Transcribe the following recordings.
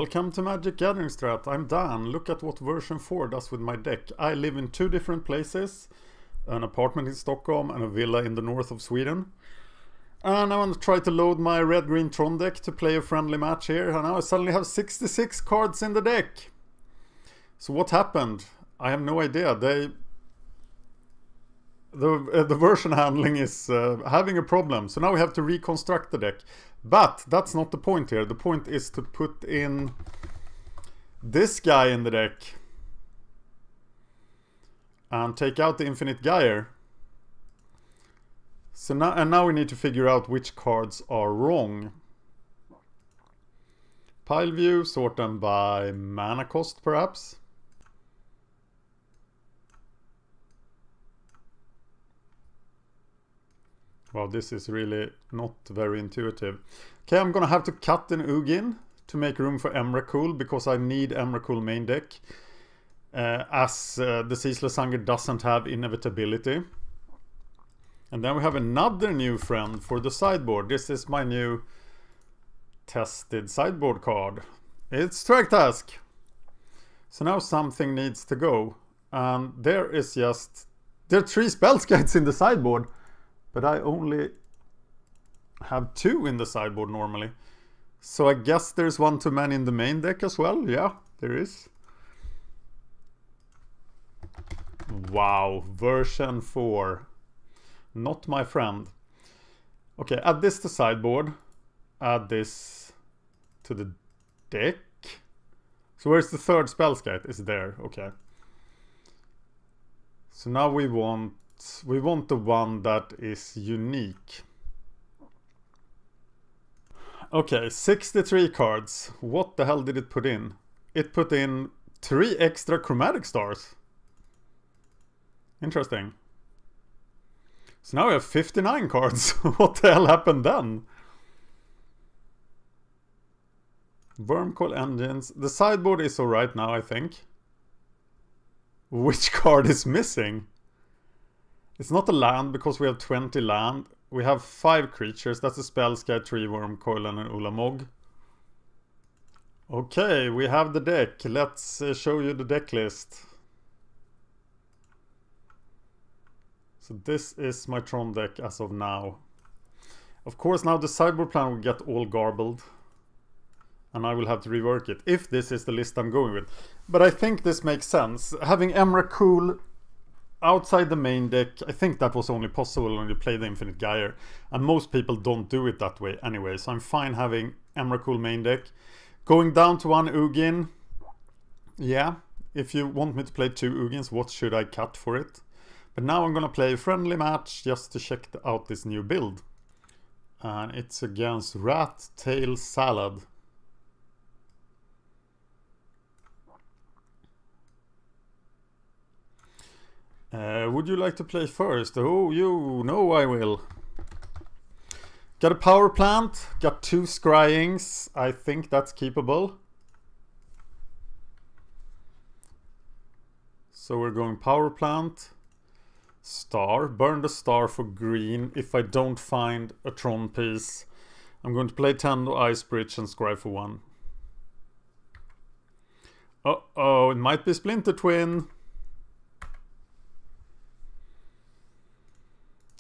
Welcome to Magic Gathering Strat. I'm Dan. Look at what version 4 does with my deck. I live in two different places, an apartment in Stockholm and a villa in the north of Sweden. And I want to try to load my red-green Tron deck to play a friendly match here. And now I suddenly have 66 cards in the deck. So what happened? I have no idea. The version handling is having a problem. So now we have to reconstruct the deck. But that's not the point here. The point is to put in this guy in the deck and take out the Infinite Gyre. So now we need to figure out which cards are wrong. Pile view, sort them by mana cost perhaps. Wow, this is really not very intuitive. Okay, I'm gonna have to cut an Ugin to make room for Emrakul because I need Emrakul main deck. As the Ceaseless Hunger doesn't have inevitability. And then we have another new friend for the sideboard. This is my new tested sideboard card. It's Thragtusk. So now something needs to go. And there are 3 spell guides in the sideboard. But I only have 2 in the sideboard normally. So I guess there's one too many in the main deck as well. Yeah, there is. Wow, version 4. Not my friend. Okay, add this to sideboard. Add this to the deck. So where's the third spell guide? It's there, okay. So now we want the one that is unique. Okay, 63 cards. What the hell did it put in? It put in 3 extra chromatic stars. Interesting. So now we have 59 cards. What the hell happened then? Wormcoil engines. The sideboard is alright now, I think. Which card is missing? It's not a land because we have 20 land. We have 5 creatures. That's a Spellskite, 3 Wormcoil and an Ulamog. Okay, we have the deck. Let's show you the deck list. So this is my Tron deck as of now. Of course now the sideboard plan will get all garbled. And I will have to rework it if this is the list I'm going with. But I think this makes sense. Having Emrakul outside the main deck, I think that was only possible when you play the Infinite Gyre. And most people don't do it that way anyway. So I'm fine having Emrakul main deck. Going down to 1 Ugin. Yeah, if you want me to play 2 Ugins, what should I cut for it? But now I'm gonna play a friendly match just to check out this new build. And it's against Rat Tail Salad. Would you like to play first? Oh, you know I will. Got a power plant, got 2 scryings. I think that's keepable. So we're going power plant, star, burn the star for green. If I don't find a Tron piece, I'm going to play Tendo, Ice Bridge and scry for 1. Uh-oh, it might be Splinter Twin.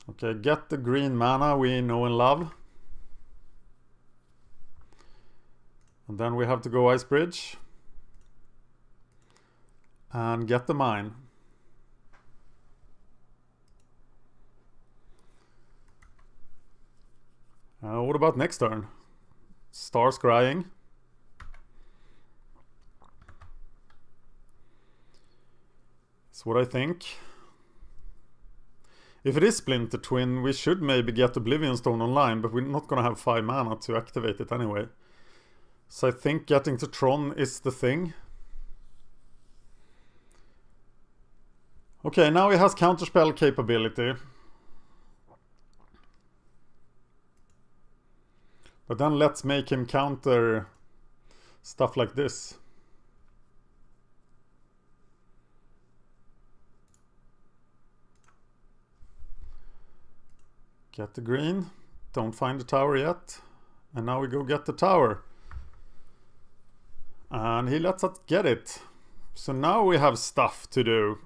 Okay, get the green mana we know and love. And then we have to go Ice Bridge. And get the mine. What about next turn? Star scrying. That's what I think. If it is Splinter Twin, we should maybe get Oblivion Stone online, but we're not gonna have 5 mana to activate it anyway. So I think getting to Tron is the thing. Okay, now he has counterspell capability. But then let's make him counter stuff like this. Get the green. Don't find the tower yet. And now we go get the tower. And he lets us get it. So now we have stuff to do.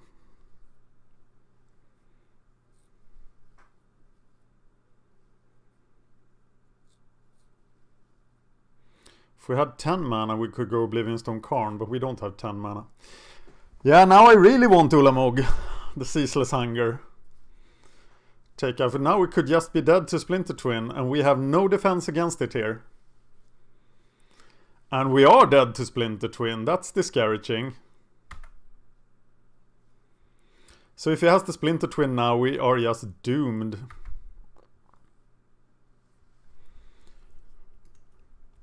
If we had 10 mana, we could go Oblivionstone Karn, but we don't have 10 mana. Yeah, now I really want Ulamog, the Ceaseless Hunger. Take out. Now we could just be dead to Splinter Twin, and we have no defense against it here. And we are dead to Splinter Twin. That's discouraging. So if he has the Splinter Twin now, we are just doomed.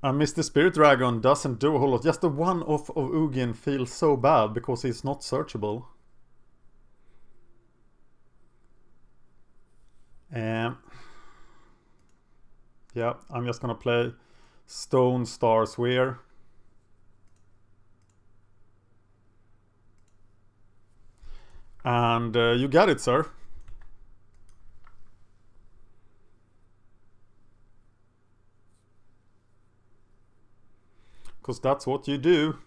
And Mr. Spirit Dragon doesn't do a whole lot. Just the one-off of Ugin feels so bad because he's not searchable. Yeah, I'm just gonna play Stone Star Sphere. And you got it, sir. Because that's what you do.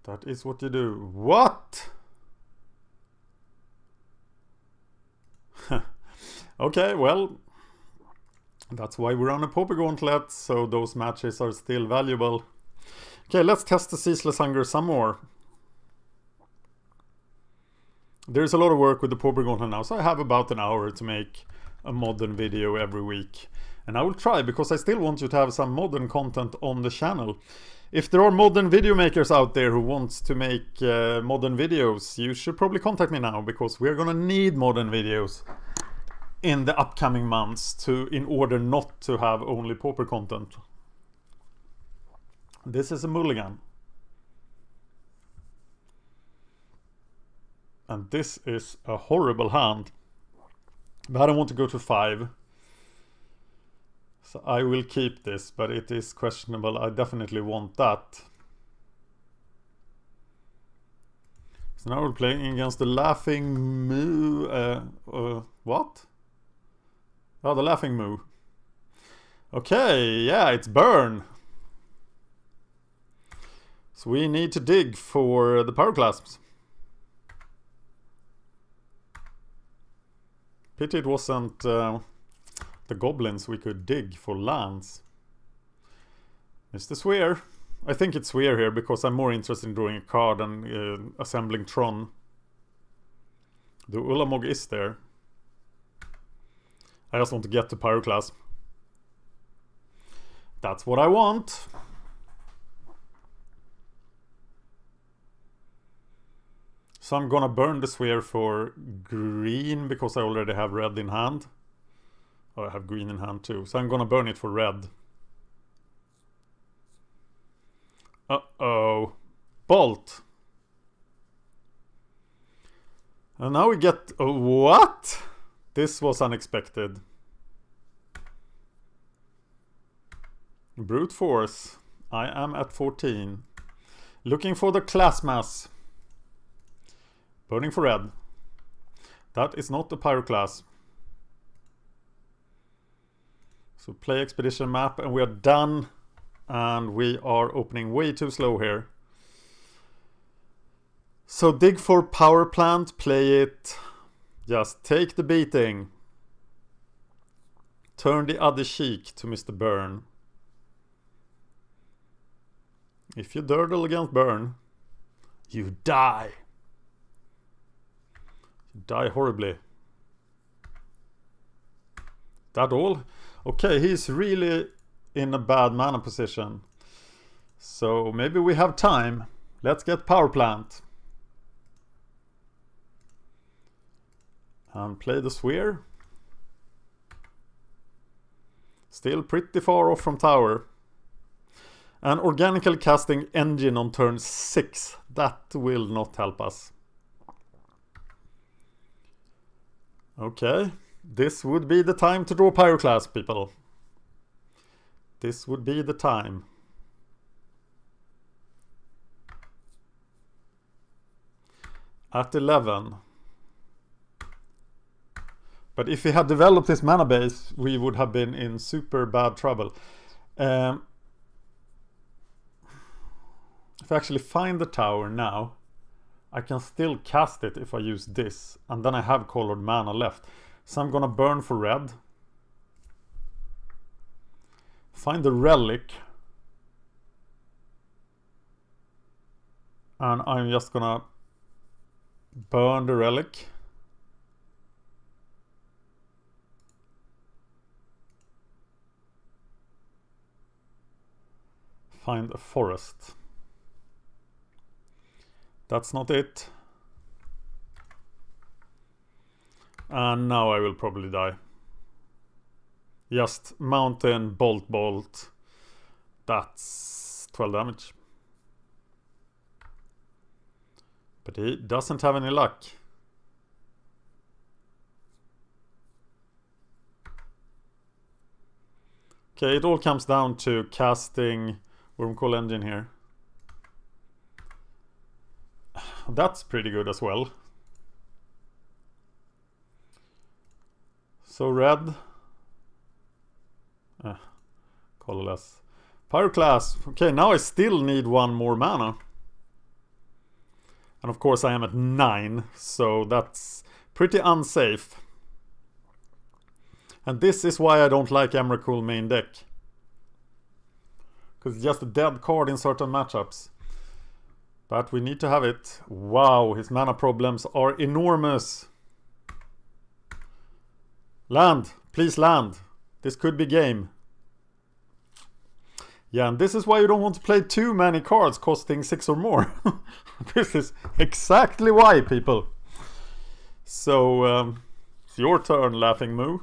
That is what you do. What? Okay, well, that's why we run a Pauper Gauntlet, so those matches are still valuable. Okay, let's test the Ceaseless Hunger some more. There's a lot of work with the Pauper Gauntlet now, so I have about an hour to make a modern video every week. And I will try, because I still want you to have some modern content on the channel. If there are modern video makers out there who want to make modern videos, you should probably contact me now, because we're gonna need modern videos in the upcoming months in order not to have only Pauper content. This is a mulligan. And this is a horrible hand. But I don't want to go to 5. So I will keep this, but it is questionable. I definitely want that. So now we're playing against the Laughing Moo. What? Oh, the Laughing Moo. Okay, yeah, it's burn. So we need to dig for the Pyroclasms. Pity it wasn't the goblins we could dig for lands. Mr. Swear. I think it's Swear here because I'm more interested in drawing a card than assembling Tron. The Ulamog is there. I just want to get the Pyroclasm. That's what I want. So I'm gonna burn the Sphere for green because I already have red in hand. Oh, I have green in hand too. So I'm gonna burn it for red. Uh-oh. Bolt. And now we get... what? This was unexpected. Brute Force. I am at 14. Looking for the class mass. Burning for red. That is not the Pyroclasm. So play expedition map and we are done. And we are opening way too slow here. So dig for power plant, play it. Just take the beating. Turn the other cheek to Mr. Burn. If you durdle against Burn, you die. You die horribly. That all? Okay, he's really in a bad mana position. So maybe we have time. Let's get power plant. And play the Sphere. Still pretty far off from tower. And organically casting engine on turn 6. That will not help us. Okay. This would be the time to draw Pyroclasm, people. This would be the time. At 11. But if he had developed his mana base, we would have been in super bad trouble. If I actually find the tower now, I can still cast it if I use this. And then I have colored mana left. So I'm gonna burn for red. Find the relic. And I'm just gonna burn the relic. Find a forest. That's not it. And now I will probably die. Just mountain, bolt. That's 12 damage. But he doesn't have any luck. Okay, it all comes down to casting Wormcoil Engine here. That's pretty good as well. So red. Colorless. Pyroclast. Okay, now I still need one more mana. And of course I am at 9, so that's pretty unsafe. And this is why I don't like Emrakul main deck. Because it's just a dead card in certain matchups. But we need to have it. Wow, his mana problems are enormous. Land, please land. This could be game. Yeah, and this is why you don't want to play too many cards costing 6 or more. This is exactly why, people. So, it's your turn, Laughing Moo.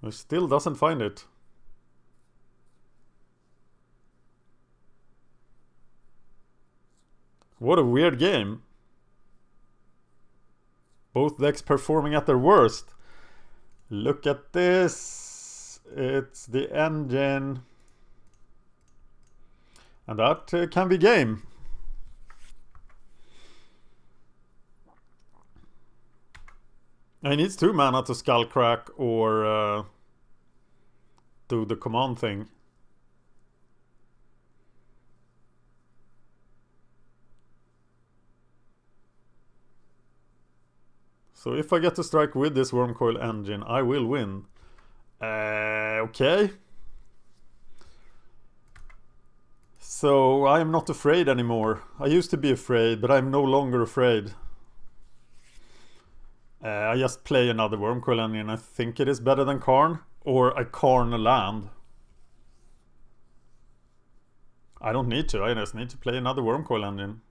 He still doesn't find it. What a weird game. Both decks performing at their worst. Look at this. It's the engine. And that can be game. He needs 2 mana to Skullcrack or do the command thing. So if I get to strike with this Wormcoil Engine, I will win. Okay. So I am not afraid anymore. I used to be afraid, but I'm no longer afraid. I just play another Wormcoil Engine. I think it is better than Karn. Or I Karn a land. I don't need to. I just need to play another Wormcoil Engine.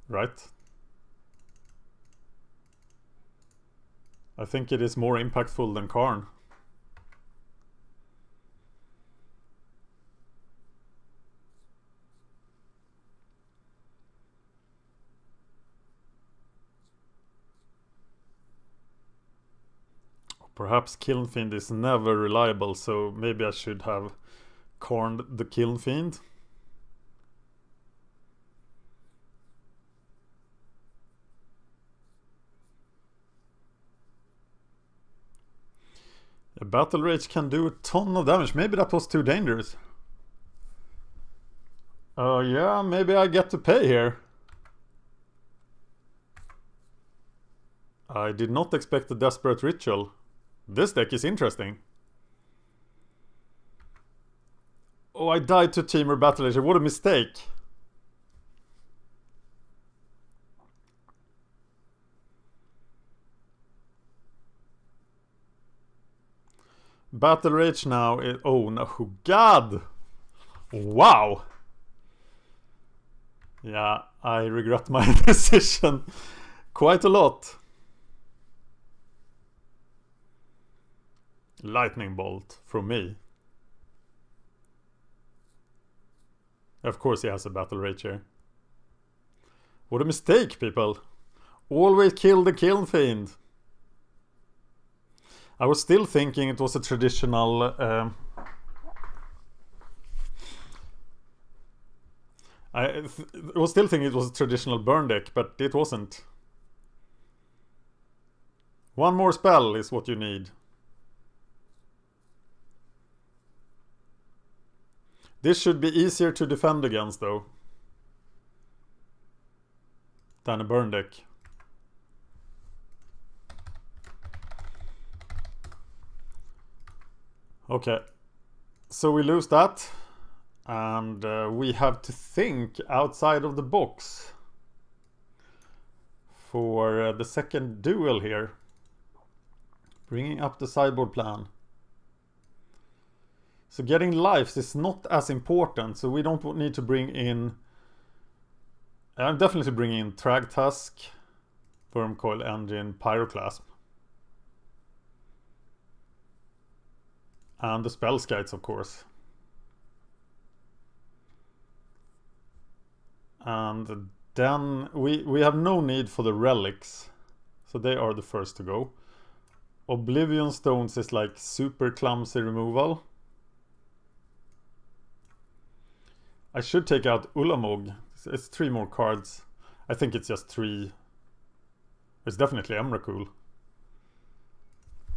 Right? I think it is more impactful than Karn. Perhaps Kiln Fiend is never reliable, so maybe I should have Karned the Kiln Fiend. A Battle Rage can do a ton of damage. Maybe that was too dangerous. Yeah, maybe I get to pay here. I did not expect a Desperate Ritual. This deck is interesting. Oh, I died to Temur Battle Rage. What a mistake. Battle Rage now is... Oh no, God! Wow! Yeah, I regret my decision quite a lot. Lightning Bolt from me. Of course he has a Battle Rage here. What a mistake, people. Always kill the Kiln Fiend. I was still thinking it was a traditional... I was still thinking it was a traditional burn deck, but it wasn't. One more spell is what you need. This should be easier to defend against, though, than a burn deck. Okay, so we lose that, and we have to think outside of the box for the second duel here. Bringing up the sideboard plan. So getting lives is not as important, so we don't need to bring in... I'm definitely bringing in Thragtusk, Wormcoil Engine, Pyroclasm. And the Spell Skites, of course. And then we have no need for the relics, so they are the first to go. Oblivion Stones is like super clumsy removal. I should take out Ulamog. It's 3 more cards. I think it's just 3. It's definitely Emrakul.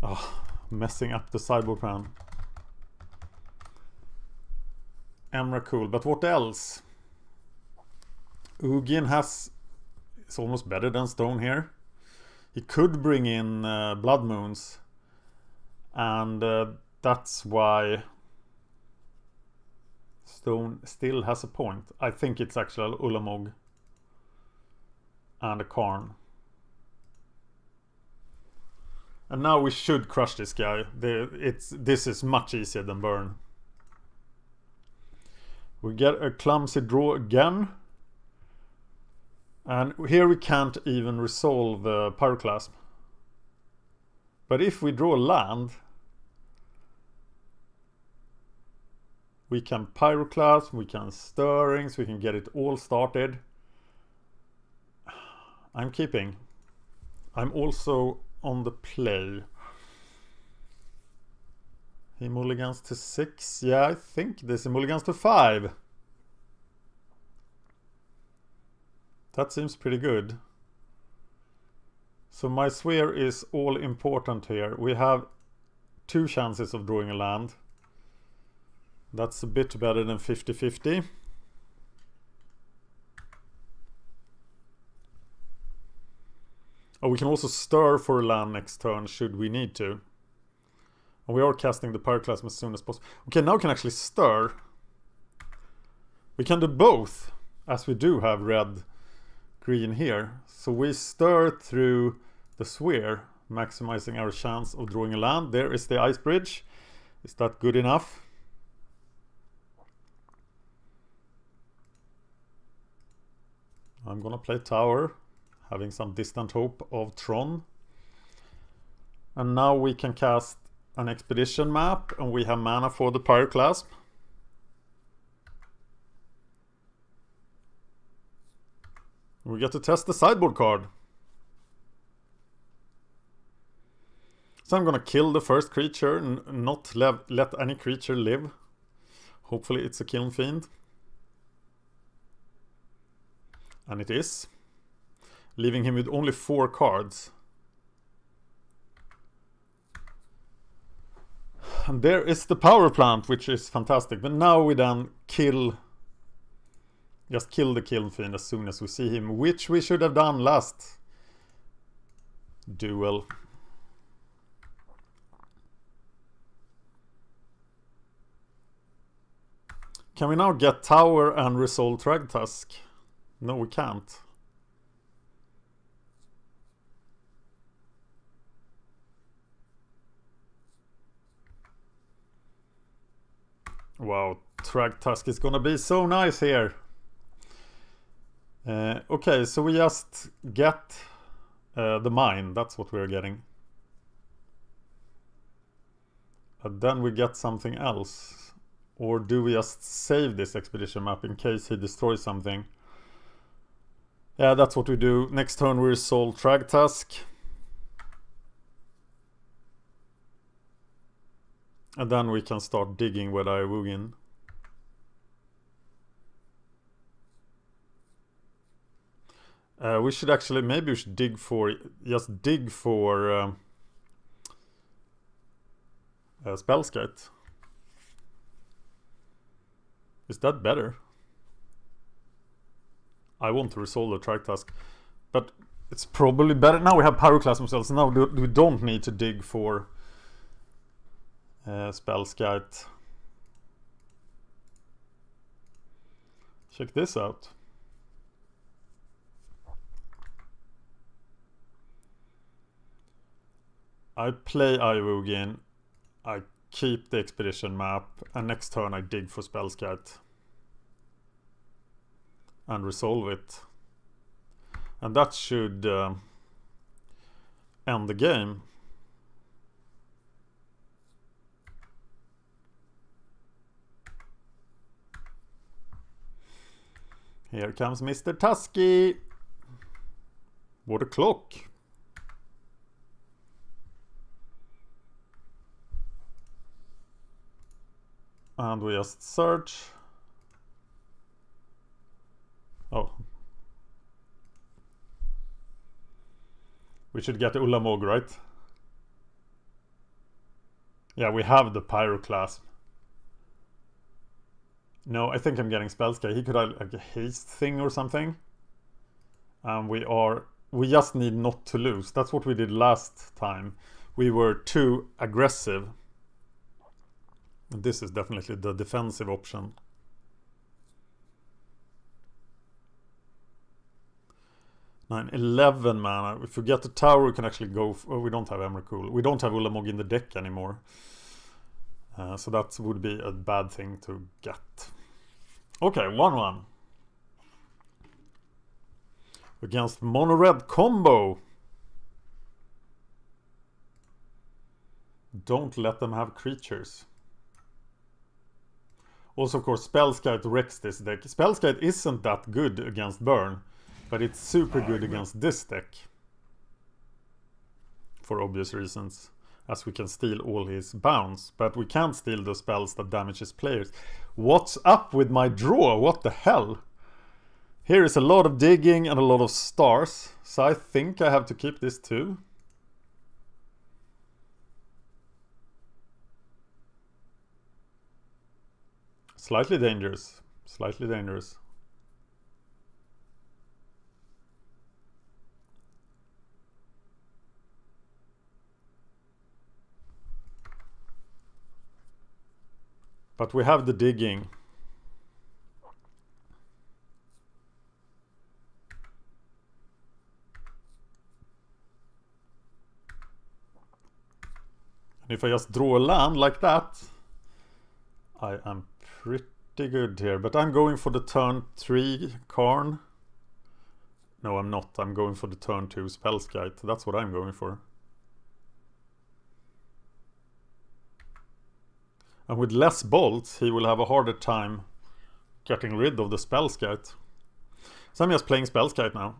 Oh, messing up the sideboard plan. Emrakul, but what else? Ugin is almost better than Stone here. He could bring in Blood Moons, and that's why Stone still has a point. I think it's actually Ulamog and a Karn. And now we should crush this guy. This is much easier than burn. We get a clumsy draw again. And here we can't even resolve the Pyroclasm. But if we draw land, we can Pyroclasm, we can Stirrings, we can get it all started. I'm keeping. I'm also on the play. He mulligans to 6. Yeah, I think this is mulligans to 5. That seems pretty good. So my sphere is all important here. We have 2 chances of drawing a land. That's a bit better than 50-50. Oh, we can also stir for a land next turn should we need to. And we are casting the Pyroclasm as soon as possible. Okay, now we can actually stir. We can do both, as we do have red green here. So we stir through the sphere, maximizing our chance of drawing a land. There is the ice bridge. Is that good enough? I'm gonna play tower, having some distant hope of Tron. And now we can cast an expedition map, and we have mana for the Pyroclasm. We get to test the sideboard card. So I'm gonna kill the first creature and not let any creature live. Hopefully it's a Kiln Fiend. And it is. Leaving him with only 4 cards. And there is the power plant, which is fantastic. But now we then just kill the Kiln Fiend as soon as we see him, which we should have done last duel. Can we now get tower and resolve Thragtusk? No, we can't. Wow, Thragtusk is gonna be so nice here. Okay, so we just get the mine. That's what we're getting. And then we get something else. Or do we just save this expedition map in case he destroys something? Yeah, that's what we do. Next turn we resolve Thragtusk. And then we can start digging with our Wugin. We should actually, maybe we should dig for, just dig for Spellskite. Is that better? I want to resolve the Thragtusk, but it's probably better. Now we have Pyroclasm cells, now we don't need to dig for Spellskite. Check this out. I play Iwugin, I keep the expedition map, and next turn I dig for Spellskite and resolve it, and that should end the game. Here comes Mr. Tusky. What a clock. And we just search. Oh. We should get Ulamog, right? Yeah, we have the Pyroclasm. No, I think I'm getting Spellskite. He could have like a haste thing or something. And we just need not to lose. That's what we did last time. We were too aggressive. This is definitely the defensive option. Nine, 11 mana. If we get the tower, we can actually go. Oh, we don't have Emrakul. We don't have Ulamog in the deck anymore. So that would be a bad thing to get. Okay, 1-1. Against mono red combo. Don't let them have creatures. Also, of course, Spellskite wrecks this deck. Spellskite isn't that good against burn, but it's super good against this deck. For obvious reasons, as we can steal all his bounce, but we can't steal the spells that damage his players. What's up with my draw? What the hell? Here is a lot of digging and a lot of stars, so I think I have to keep this too. Slightly dangerous. Slightly dangerous. But we have the digging. And if I just draw a land like that, I am pretty good here. But I'm going for the turn 3 Karn. No, I'm not. I'm going for the turn 2 Spellskite. That's what I'm going for. And with less bolts, he will have a harder time getting rid of the Spellskite. So I'm just playing Spellskite now.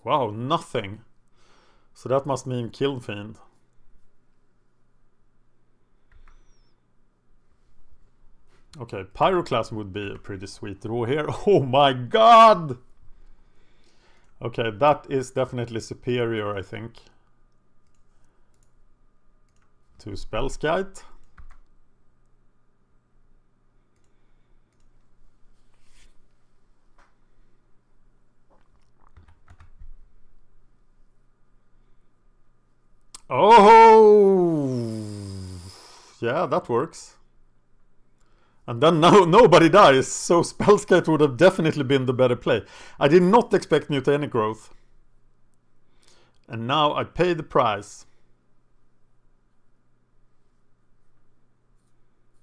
Wow, nothing. So that must mean Kiln Fiend. Okay, Pyroclasm would be a pretty sweet draw here. Oh my god! Okay, that is definitely superior, I think, to Spellskite. Oh! Yeah, that works. And then now nobody dies, so Spellskite would have definitely been the better play. I did not expect Mutanic Growth. And now I pay the price.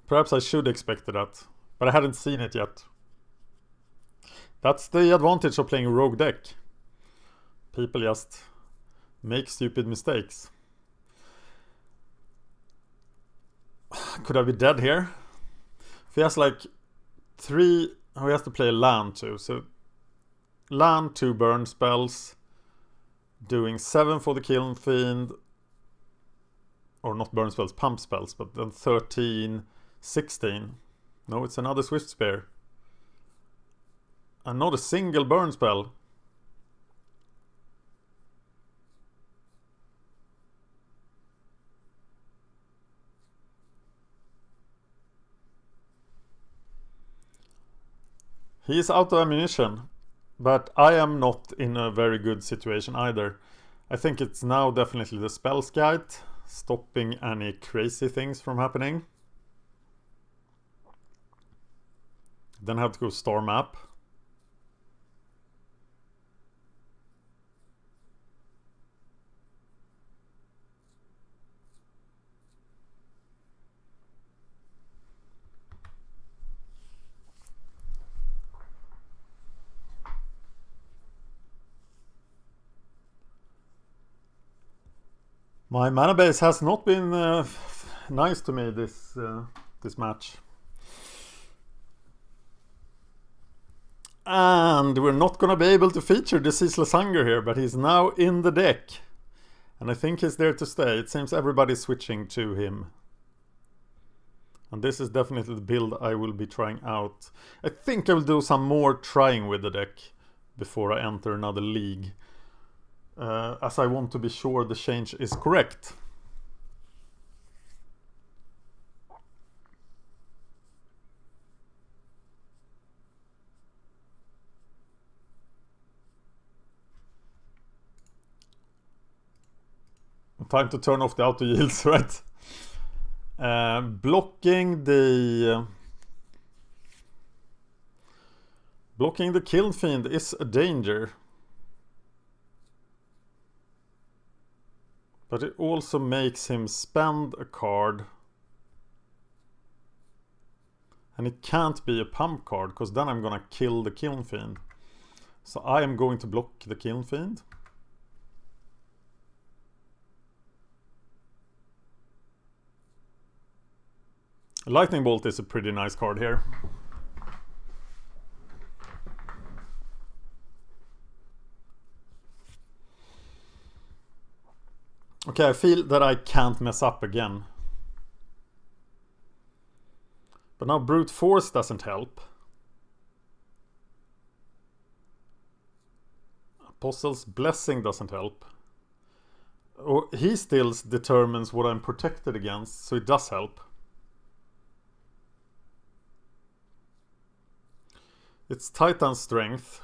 Perhaps I should expect that, but I hadn't seen it yet. That's the advantage of playing a rogue deck. People just Make stupid mistakes. Could I be dead here? If he has like 3... Oh, he has to play land too. So land, 2 burn spells. Doing 7 for the Kiln Fiend. Or not burn spells, pump spells. But then 13, 16. No, it's another Swift Spear. And not a single burn spell. He is out of ammunition. But I am not in a very good situation either. I think it's now definitely the Spells Guide, stopping any crazy things from happening. Then I have to go Star Map. My mana base has not been nice to me this match. And we're not gonna be able to feature the Ceaseless Hunger here, but he's now in the deck. And I think he's there to stay. It seems everybody's switching to him. And this is definitely the build I will be trying out. I think I will do some more trying with the deck before I enter another league. As I want to be sure the change is correct. Time to turn off the auto yields, right? Blocking the Kiln Fiend is a danger. But it also makes him spend a card. And it can't be a pump card, because then I'm gonna kill the Kiln Fiend. So I am going to block the Kiln Fiend. Lightning Bolt is a pretty nice card here. Okay, I feel that I can't mess up again. But now Brute Force doesn't help. Apostle's Blessing doesn't help. Oh, he still determines what I'm protected against, so it does help. It's Titan Strength.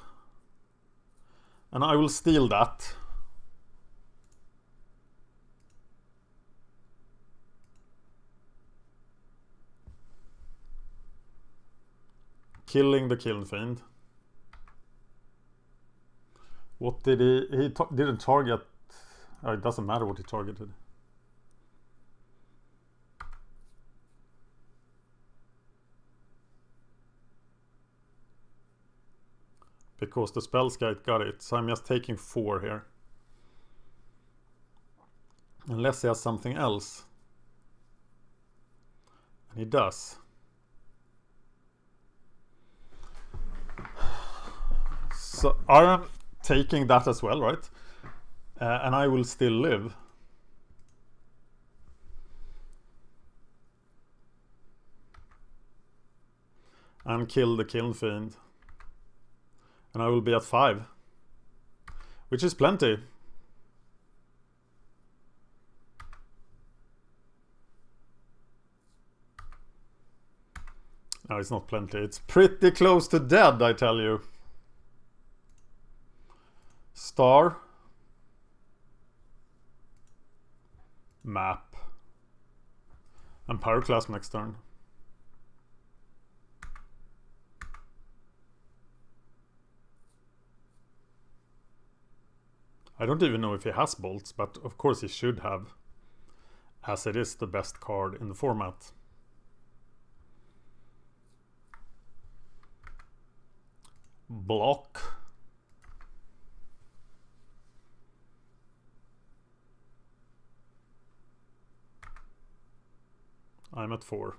And I will steal that. Killing the Kiln Fiend. What did he didn't target. Oh, it doesn't matter what he targeted. Because the Spells Guide got it. So I'm just taking 4 here. Unless he has something else. And he does. So I'm taking that as well, right? And I will still live. And kill the Kiln Fiend. And I will be at 5. Which is plenty. No, it's not plenty. It's pretty close to dead, I tell you. Star. Map. And Pyroclasm next turn. I don't even know if he has bolts, but of course he should have. As it is the best card in the format. Block. I'm at 4.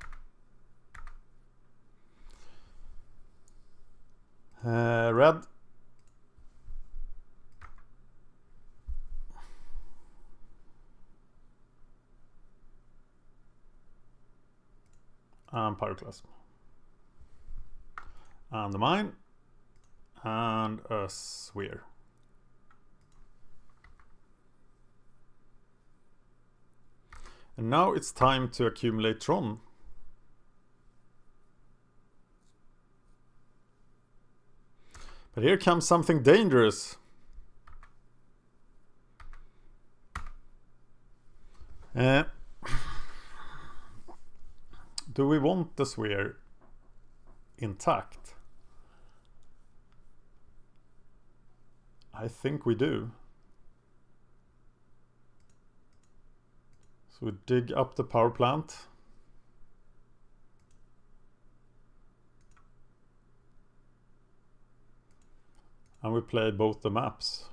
Red. And Pyroclasm. And the mine. And a sphere. And now it's time to accumulate Tron. But here comes something dangerous. Do we want the sphere intact? I think we do. So we dig up the power plant. And we play both the maps.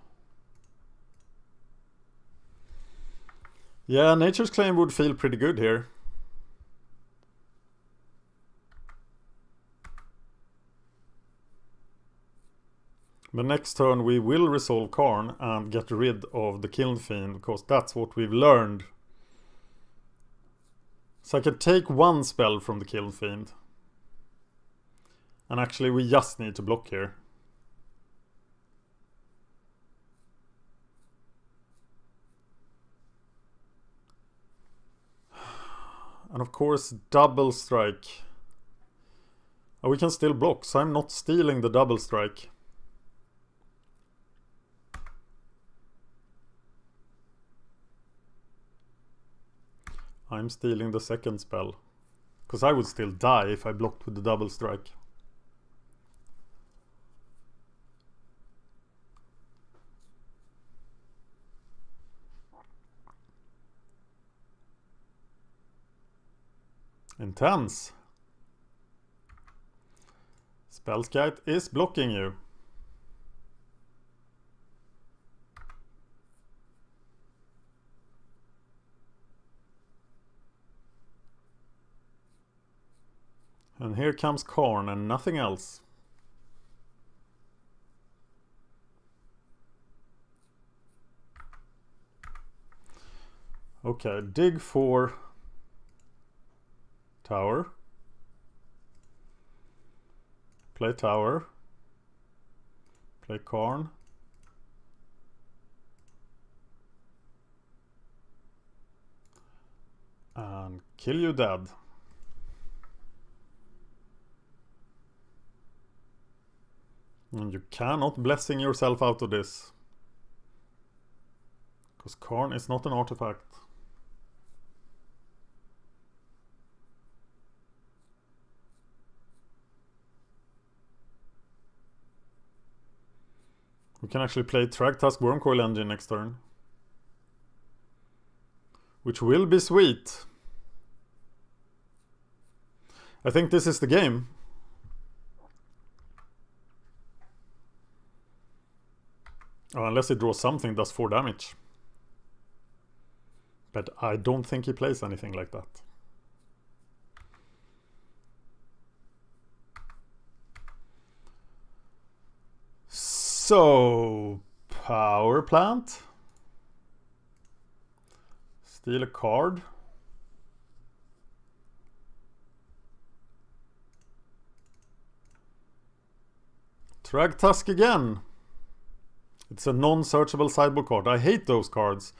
Yeah, Nature's Claim would feel pretty good here. The next turn we will resolve Karn and get rid of the Kiln Fiend, because that's what we've learned. So I can take one spell from the Kiln Fiend. And actually we just need to block here. And of course double strike. Oh, we can still block, so I'm not stealing the double strike. I'm stealing the second spell. Because I would still die if I blocked with the double strike. Intense. Spellskite is blocking you. And here comes Karn and nothing else. Okay, dig for tower. Play tower. Play Karn. And kill you dead. And you cannot blessing yourself out of this. Because Karn is not an artifact. We can actually play Thragtusk Wormcoil Engine next turn. Which will be sweet. I think this is the game. Oh, unless he draws something, does 4 damage. But I don't think he plays anything like that. So, power plant. Steal a card. Thragtusk again. It's a non-searchable sideboard card. I hate those cards,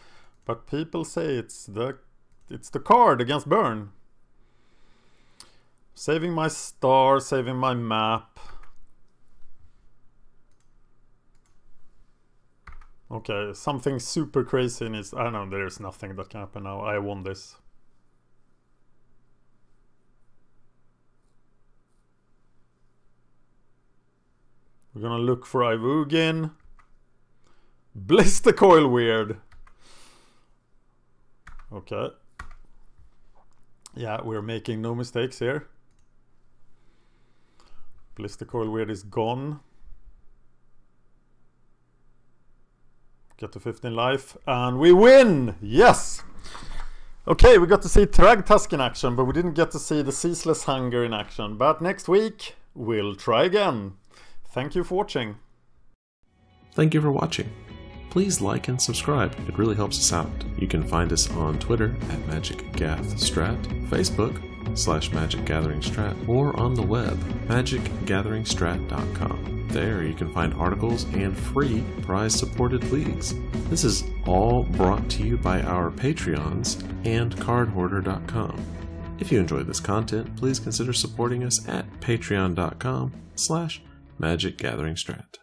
but people say it's the card against burn. Saving my star, saving my map. Okay, something super crazy needs. I know there's nothing that can happen now. I won this. We're gonna look for Ivugin. Blister Coil weird. Okay. Yeah, we're making no mistakes here. Blister Coil weird is gone. Get to 15 life and we win! Yes! Okay, we got to see Thragtusk in action, but we didn't get to see the Ceaseless Hunger in action. But next week, we'll try again. Thank you for watching. Thank you for watching. Please like and subscribe, it really helps us out. You can find us on Twitter at MagicGathStrat, Facebook /MagicGatheringStrat, or on the web, magicgatheringstrat.com. There you can find articles and free prize-supported leagues. This is all brought to you by our Patreons and cardhoarder.com. If you enjoyed this content, please consider supporting us at patreon.com/MagicGatheringStrat.